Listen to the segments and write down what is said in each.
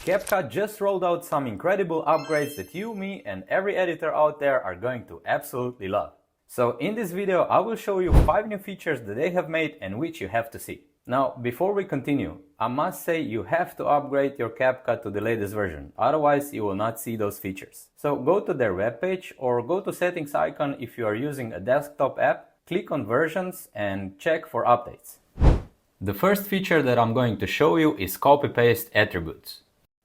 CapCut just rolled out some incredible upgrades that you, me, and every editor out there are going to absolutely love. So in this video I will show you 5 new features that they have made and which you have to see. Now before we continue, I must say you have to upgrade your CapCut to the latest version, otherwise you will not see those features. So go to their webpage or go to settings icon if you are using a desktop app, click on versions and check for updates. The first feature that I'm going to show you is copy-paste attributes.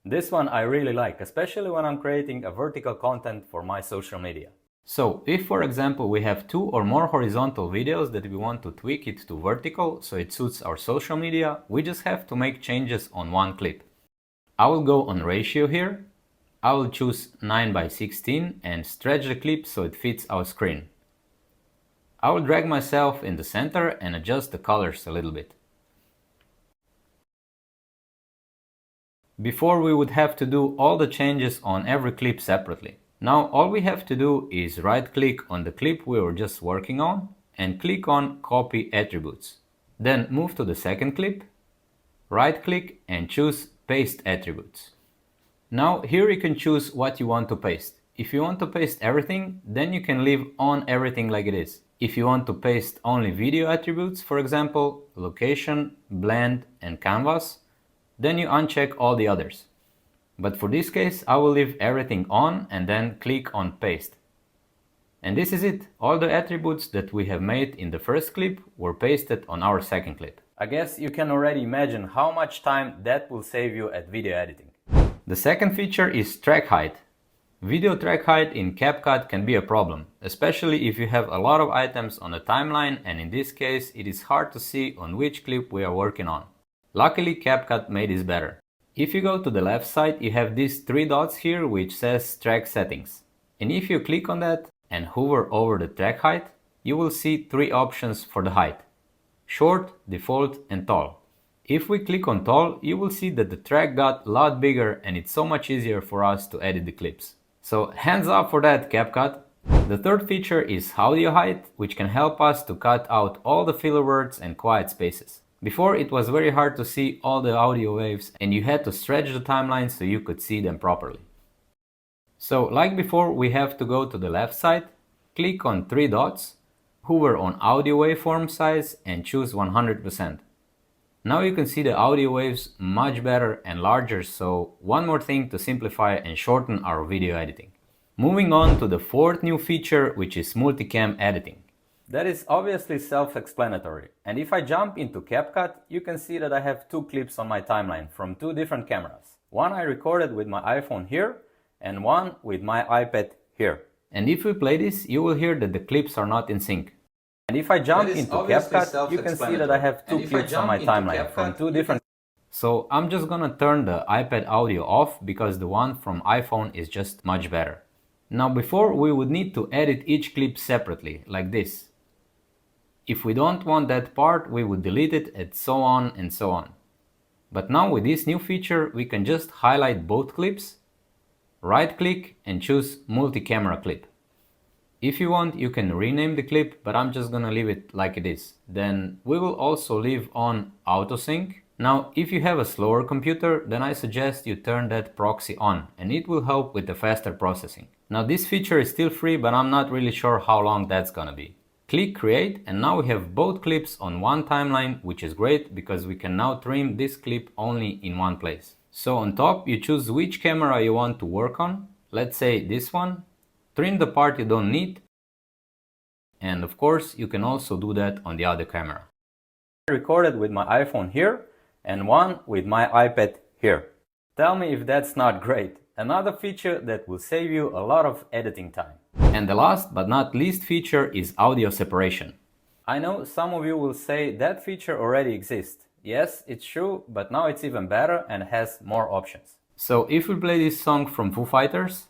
This one I really like, especially when I'm creating a vertical content for my social media. So if for example we have 2 or more horizontal videos that we want to tweak it to vertical so it suits our social media, we just have to make changes on one clip. I will go on ratio here, I will choose 9:16 and stretch the clip so it fits our screen. I will drag myself in the center and adjust the colors a little bit. Before we would have to do all the changes on every clip separately. Now all we have to do is right click on the clip we were just working on and click on copy attributes. Then move to the second clip, right click and choose paste attributes. Now here you can choose what you want to paste. If you want to paste everything, then you can leave on everything like it is. If you want to paste only video attributes, for example, location, blend and canvas, then you uncheck all the others. But for this case, I will leave everything on and then click on paste. And this is it. All the attributes that we have made in the first clip were pasted on our second clip. I guess you can already imagine how much time that will save you at video editing. The second feature is track height. Video track height in CapCut can be a problem, especially if you have a lot of items on a timeline, and in this case it is hard to see on which clip we are working on. Luckily CapCut made this better. If you go to the left side, you have these 3 dots here which says track settings. And if you click on that and hover over the track height, you will see 3 options for the height: short, default and tall. If we click on tall, you will see that the track got a lot bigger and it's so much easier for us to edit the clips. So hands up for that, CapCut! The third feature is audio height, which can help us to cut out all the filler words and quiet spaces. Before it was very hard to see all the audio waves and you had to stretch the timeline so you could see them properly. So like before, we have to go to the left side, click on 3 dots, hover on audio waveform size and choose 100%. Now you can see the audio waves much better and larger, so one more thing to simplify and shorten our video editing. Moving on to the fourth new feature, which is Multicam Editing. That is obviously self-explanatory, and if I jump into CapCut, you can see that I have 2 clips on my timeline from 2 different cameras. One I recorded with my iPhone here, and one with my iPad here. And if we play this, you will hear that the clips are not in sync. And if I jump into CapCut, you can see that I have 2 clips on my timeline from 2 different... So I'm just gonna turn the iPad audio off because the one from iPhone is just much better. Now before we would need to edit each clip separately, like this. If we don't want that part, we would delete it and so on and so on. But now with this new feature, we can just highlight both clips, right click and choose multi-camera clip. If you want, you can rename the clip, but I'm just gonna leave it like it is. Then we will also leave on auto sync. Now if you have a slower computer, then I suggest you turn that proxy on and it will help with the faster processing. Now this feature is still free, but I'm not really sure how long that's gonna be. Click create and now we have both clips on one timeline, which is great because we can now trim this clip only in one place. So on top you choose which camera you want to work on, let's say this one, trim the part you don't need, and of course you can also do that on the other camera. I recorded with my iPhone here and one with my iPad here. Tell me if that's not great. Another feature that will save you a lot of editing time. And the last but not least feature is audio separation. I know some of you will say that feature already exists. Yes, it's true, but now it's even better and has more options. So if we play this song from Foo Fighters,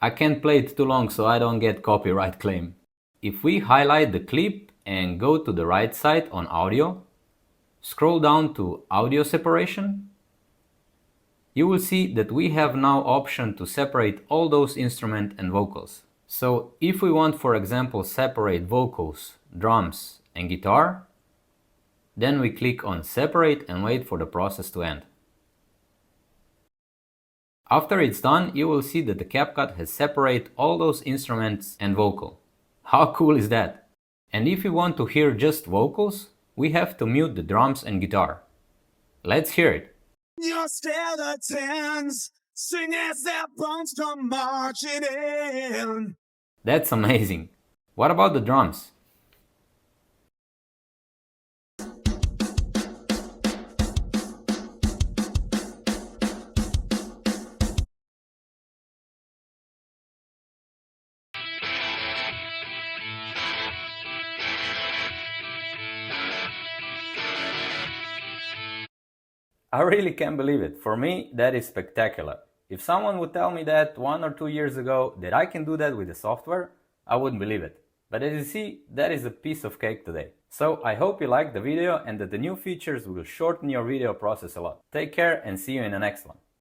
I can't play it too long so I don't get copyright claim. If we highlight the clip and go to the right side on audio, scroll down to Audio Separation, you will see that we have now option to separate all those instruments and vocals. So if we want, for example, separate vocals, drums and guitar. Then we click on Separate and wait for the process to end. After it's done, you will see that the CapCut has separated all those instruments and vocal. How cool is that? And if you want to hear just vocals, we have to mute the drums and guitar. Let's hear it. Your skeletons sing as their bones come marching in. That's amazing. What about the drums? I really can't believe it. For me, that is spectacular. If someone would tell me that 1 or 2 years ago that I can do that with the software, I wouldn't believe it. But as you see, that is a piece of cake today. So I hope you liked the video and that the new features will shorten your video process a lot. Take care and see you in the next one.